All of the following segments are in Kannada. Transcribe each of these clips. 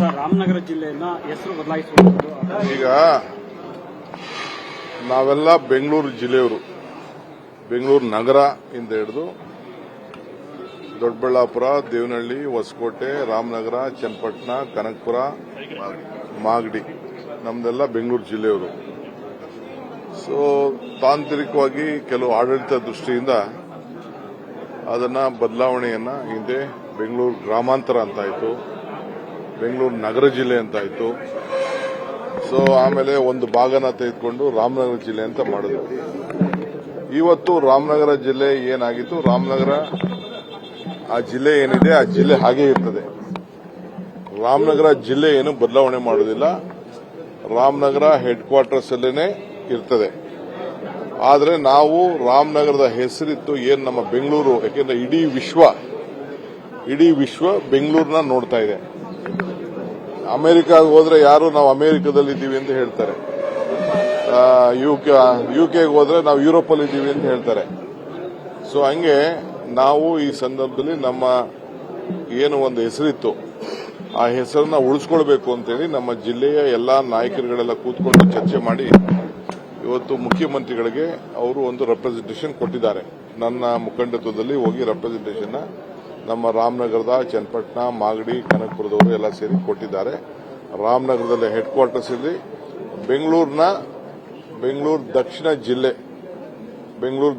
ಸರ್, ರಾಮನಗರ ಜಿಲ್ಲೆಯನ್ನ ಹೆಸರು ಬದಲಾಯಿಸುವುದು ಈಗ ನಾವೆಲ್ಲ ಬೆಂಗಳೂರು ಜಿಲ್ಲೆಯವರು, ಬೆಂಗಳೂರು ನಗರ ಇಂದ ಹಿಡಿದು ದೊಡ್ಡಬಳ್ಳಾಪುರ, ದೇವನಹಳ್ಳಿ, ಹೊಸಕೋಟೆ, ರಾಮನಗರ, ಚನ್ನಪಟ್ಟಣ, ಕನಕಪುರ, ಮಾಗಡಿ ನಮ್ದೆಲ್ಲ ಬೆಂಗಳೂರು ಜಿಲ್ಲೆಯವರು. ಸೊ ತಾಂತ್ರಿಕವಾಗಿ ಕೆಲವು ಆಡಳಿತ ದೃಷ್ಟಿಯಿಂದ ಅದನ್ನ ಬದಲಾವಣೆಯನ್ನ ಹಿಂದೆ ಬೆಂಗಳೂರು ಗ್ರಾಮಾಂತರ ಅಂತಾಯಿತು, ಬೆಂಗಳೂರು ನಗರ ಜಿಲ್ಲೆ ಅಂತಾಯಿತು. ಸೊ ಆಮೇಲೆ ಒಂದು ಭಾಗನ ತೆಗೆದುಕೊಂಡು ರಾಮನಗರ ಜಿಲ್ಲೆ ಅಂತ ಮಾಡಿದ್ರು. ಇವತ್ತು ರಾಮನಗರ ಜಿಲ್ಲೆ ಏನಾಗಿತ್ತು, ರಾಮನಗರ ಆ ಜಿಲ್ಲೆ ಏನಿದೆ ಆ ಜಿಲ್ಲೆ ಹಾಗೆ ಇರ್ತದೆ. ರಾಮನಗರ ಜಿಲ್ಲೆ ಏನು ಬದಲಾವಣೆ ಮಾಡೋದಿಲ್ಲ, ರಾಮನಗರ ಹೆಡ್ ಕ್ವಾರ್ಟರ್ಸ್ ಅಲ್ಲೇನೆ ಇರ್ತದೆ. ಆದರೆ ನಾವು ರಾಮನಗರದ ಹೆಸರಿತ್ತು ಏನು ನಮ್ಮ ಬೆಂಗಳೂರು, ಯಾಕೆಂದ್ರೆ ಇಡೀ ವಿಶ್ವ ಬೆಂಗಳೂರನ್ನ ನೋಡ್ತಾ ಇದೆ. ಅಮೆರಿಕಾಗೆ ಹೋದ್ರೆ ಯಾರು ನಾವು ಅಮೆರಿಕದಲ್ಲಿದ್ದೀವಿ ಅಂತ ಹೇಳ್ತಾರೆ, ಯುಕೆಗೆ ಹೋದ್ರೆ ನಾವು ಯುರೋಪಲ್ಲಿ ಇದ್ದೀವಿ ಅಂತ ಹೇಳ್ತಾರೆ. ಸೊ ಹಂಗೆ ನಾವು ಈ ಸಂದರ್ಭದಲ್ಲಿ ನಮ್ಮ ಏನು ಒಂದು ಹೆಸರಿತ್ತು ಆ ಹೆಸರನ್ನ ಉಳಿಸ್ಕೊಳ್ಬೇಕು ಅಂತೇಳಿ ನಮ್ಮ ಜಿಲ್ಲೆಯ ಎಲ್ಲಾ ನಾಯಕರುಗಳೆಲ್ಲ ಕೂತ್ಕೊಂಡು ಚರ್ಚೆ ಮಾಡಿ ಇವತ್ತು ಮುಖ್ಯಮಂತ್ರಿಗಳಿಗೆ ಅವರು ಒಂದು ರೆಪ್ರೆಸೆಂಟೇಷನ್ ಕೊಟ್ಟಿದ್ದಾರೆ. ನನ್ನ ಮುಖಂಡತ್ವದಲ್ಲಿ ಹೋಗಿ ರೆಪ್ರೆಸೆಂಟೇಷನ್ ನಮ್ಮ ರಾಮನಗರದ, ಚನ್ನಪಟ್ಟಣ, ಮಾಗಡಿ, ಕನಕಪುರದವರು ಎಲ್ಲ ಸೇರಿ ಕೊಟ್ಟಿದ್ದಾರೆ. ರಾಮನಗರದಲ್ಲಿ ಹೆಡ್ ಕ್ವಾರ್ಟರ್ಸ್ ಇಲ್ಲಿ ಬೆಂಗಳೂರು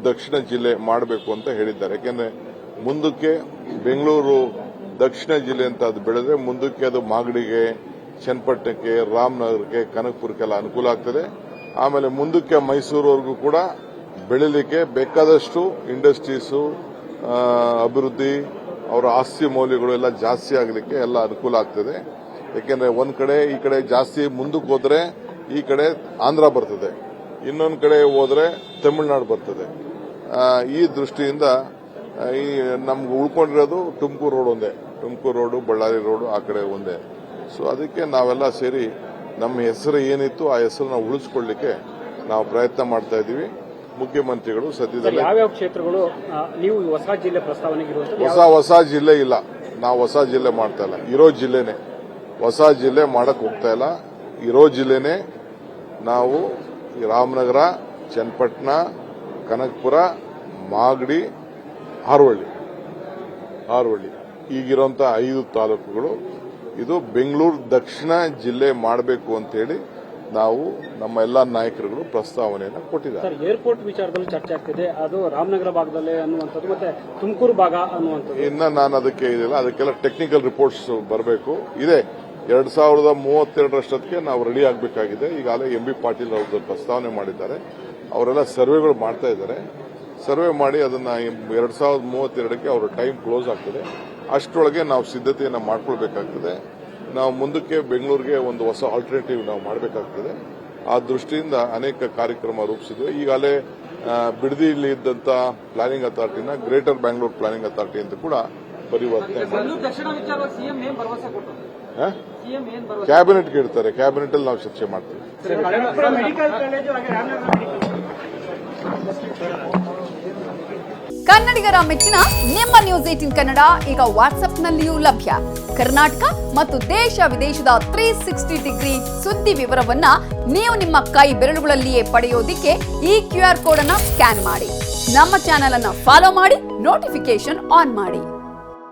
ದಕ್ಷಿಣ ಜಿಲ್ಲೆ ಮಾಡಬೇಕು ಅಂತ ಹೇಳಿದ್ದಾರೆ. ಯಾಕೆಂದ್ರೆ ಮುಂದಕ್ಕೆ ಬೆಂಗಳೂರು ದಕ್ಷಿಣ ಜಿಲ್ಲೆ ಅಂತ ಅದು ಬೆಳೆದ್ರೆ ಮುಂದಕ್ಕೆ ಅದು ಮಾಗಡಿಗೆ, ಚನ್ನಪಟ್ಟಣಕ್ಕೆ, ರಾಮನಗರಕ್ಕೆ, ಕನಕಪುರಕ್ಕೆಲ್ಲ ಅನುಕೂಲ ಆಗ್ತದೆ. ಆಮೇಲೆ ಮುಂದಕ್ಕೆ ಮೈಸೂರುವರೆಗೂ ಕೂಡ ಬೆಳಿಲಿಕ್ಕೆ ಬೇಕಾದಷ್ಟು ಇಂಡಸ್ಟ್ರೀಸು, ಅಭಿವೃದ್ಧಿ, ಅವರ ಆಸ್ತಿ ಮೌಲ್ಯಗಳು ಎಲ್ಲ ಜಾಸ್ತಿ ಆಗಲಿಕ್ಕೆ ಎಲ್ಲ ಅನುಕೂಲ ಆಗ್ತದೆ. ಯಾಕೆಂದ್ರೆ ಒಂದ್ ಕಡೆ ಈ ಕಡೆ ಜಾಸ್ತಿ ಮುಂದಕ್ಕೆ ಹೋದ್ರೆ ಈ ಕಡೆ ಆಂಧ್ರ ಬರ್ತದೆ, ಇನ್ನೊಂದು ಕಡೆ ಹೋದ್ರೆ ತಮಿಳುನಾಡು ಬರ್ತದೆ. ಈ ದೃಷ್ಟಿಯಿಂದ ಈ ನಮ್ಗೆ ಉಳ್ಕೊಂಡಿರೋದು ತುಮಕೂರು ರೋಡ್ ಒಂದೇ, ತುಮಕೂರು ರೋಡು, ಬಳ್ಳಾರಿ ರೋಡು ಆ ಕಡೆ ಒಂದೇ. ಸೊ ಅದಕ್ಕೆ ನಾವೆಲ್ಲ ಸೇರಿ ನಮ್ಮ ಹೆಸರು ಏನಿತ್ತು ಆ ಹೆಸರನ್ನ ಉಳಿಸ್ಕೊಳ್ಳಿಕ್ಕೆ ನಾವು ಪ್ರಯತ್ನ ಮಾಡ್ತಾ ಇದ್ದೀವಿ. ಮುಖ್ಯಮಂತ್ರಿಗಳು ಸದ್ಯದಲ್ಲಿ ಯಾವ್ಯಾವ ಕ್ಷೇತ್ರಗಳು ನೀವು ಹೊಸ ಜಿಲ್ಲೆ ಪ್ರಸ್ತಾವನೆಗೆ ಹೊಸ ಜಿಲ್ಲೆ ಇಲ್ಲ, ನಾವು ಹೊಸ ಜಿಲ್ಲೆ ಮಾಡ್ತಾ ಇಲ್ಲ, ಇರೋ ಜಿಲ್ಲೆನೆ. ಹೊಸ ಜಿಲ್ಲೆ ಮಾಡಕ್ ಹೋಗ್ತಾ ಇಲ್ಲ, ಇರೋ ಜಿಲ್ಲೆನೆ ನಾವು ರಾಮನಗರ, ಚನ್ನಪಟ್ಟಣ, ಕನಕಪುರ, ಮಾಗಡಿ, ಹಾರೋಹಳ್ಳಿ ಈಗಿರುವಂತ 5 ತಾಲೂಕುಗಳು ಇದು ಬೆಂಗಳೂರು ದಕ್ಷಿಣ ಜಿಲ್ಲೆ ಮಾಡಬೇಕು ಅಂತೇಳಿ ನಾವು ನಮ್ಮ ಎಲ್ಲಾ ನಾಯಕರುಗಳು ಪ್ರಸ್ತಾವನೆಯನ್ನು ಕೊಟ್ಟಿದ್ದಾರೆ. ಸರ್, ಏರ್ಪೋರ್ಟ್ ವಿಚಾರದಲ್ಲಿ ಚರ್ಚೆ ಆಗ್ತಿದೆ, ಅದು ರಾಮನಗರ ಭಾಗದಲ್ಲೇ ಅನ್ನುವಂಥದ್ದು ಮತ್ತೆ ತುಮಕೂರು ಭಾಗ ಅನ್ನುವಂಥದ್ದು. ಇನ್ನ ನಾನು ಅದಕ್ಕೆ ಇದಿಲ್ಲ, ಅದಕ್ಕೆಲ್ಲ ಟೆಕ್ನಿಕಲ್ ರಿಪೋರ್ಟ್ಸ್ ಬರಬೇಕು ಇದೆ. 2032 ನಾವು ರೆಡಿ ಆಗಬೇಕಾಗಿದೆ. ಈಗಾಗಲೇ MB ಪಾಟೀಲ್ ಅವರು ಪ್ರಸ್ತಾವನೆ ಮಾಡಿದ್ದಾರೆ, ಅವರೆಲ್ಲ ಸರ್ವೆಗಳು ಮಾಡ್ತಾ ಇದ್ದಾರೆ. ಸರ್ವೆ ಮಾಡಿ ಅದನ್ನ 2032ಕ್ಕೆ ಅವರ ಟೈಮ್ ಕ್ಲೋಸ್ ಆಗ್ತದೆ. ಅಷ್ಟರೊಳಗೆ ನಾವು ಸಿದ್ಧತೆಯನ್ನು ಮಾಡ್ಕೊಳ್ಬೇಕಾಗ್ತದೆ. ನಾವು ಮುಂದಕ್ಕೆ ಬೆಂಗಳೂರಿಗೆ ಒಂದು ಹೊಸ ಆಲ್ಟರ್ನೇಟಿವ್ ನಾವು ಮಾಡಬೇಕಾಗ್ತದೆ. ಆ ದೃಷ್ಟಿಯಿಂದ ಅನೇಕ ಕಾರ್ಯಕ್ರಮ ರೂಪಿಸಿದ್ವಿ. ಈಗಾಗಲೇ ಬಿಡದಿಯಲ್ಲಿ ಇದ್ದಂತ ಪ್ಲಾನಿಂಗ್ ಅಥಾರಿಟಿನ ಗ್ರೇಟರ್ ಬ್ಯಾಂಗ್ಳೂರ್ ಪ್ಲಾನಿಂಗ್ ಅಥಾರಿಟಿ ಅಂತ ಕೂಡ ಪರಿವರ್ತನೆ ಕ್ಯಾಬಿನೆಟ್ಗೆ ಇಡ್ತಾರೆ. ಕ್ಯಾಬಿನೆಟ್ ಅಲ್ಲಿ ನಾವು ಚರ್ಚೆ ಮಾಡ್ತೀವಿ. ಕನ್ನಡಿಗರ ಮೆಚ್ಚಿನ ನಿಮ್ಮ ನ್ಯೂಸ್ 18 ಕನ್ನಡ ಈಗ ವಾಟ್ಸ್ಆಪ್ನಲ್ಲಿಯೂ ಲಭ್ಯ. ಕರ್ನಾಟಕ ಮತ್ತು ದೇಶ ವಿದೇಶದ 360 ಡಿಗ್ರಿ ಸುದ್ದಿ ವಿವರವನ್ನ ನೀವು ನಿಮ್ಮ ಕೈ ಬೆರಳುಗಳಲ್ಲಿಯೇ ಪಡೆಯೋದಿಕ್ಕೆ ಈ QR ಕೋಡ್ ಅನ್ನು ಸ್ಕ್ಯಾನ್ ಮಾಡಿ. ನಮ್ಮ ಚಾನೆಲ್ ಅನ್ನು ಫಾಲೋ ಮಾಡಿ, ನೋಟಿಫಿಕೇಶನ್ ಆನ್ ಮಾಡಿ.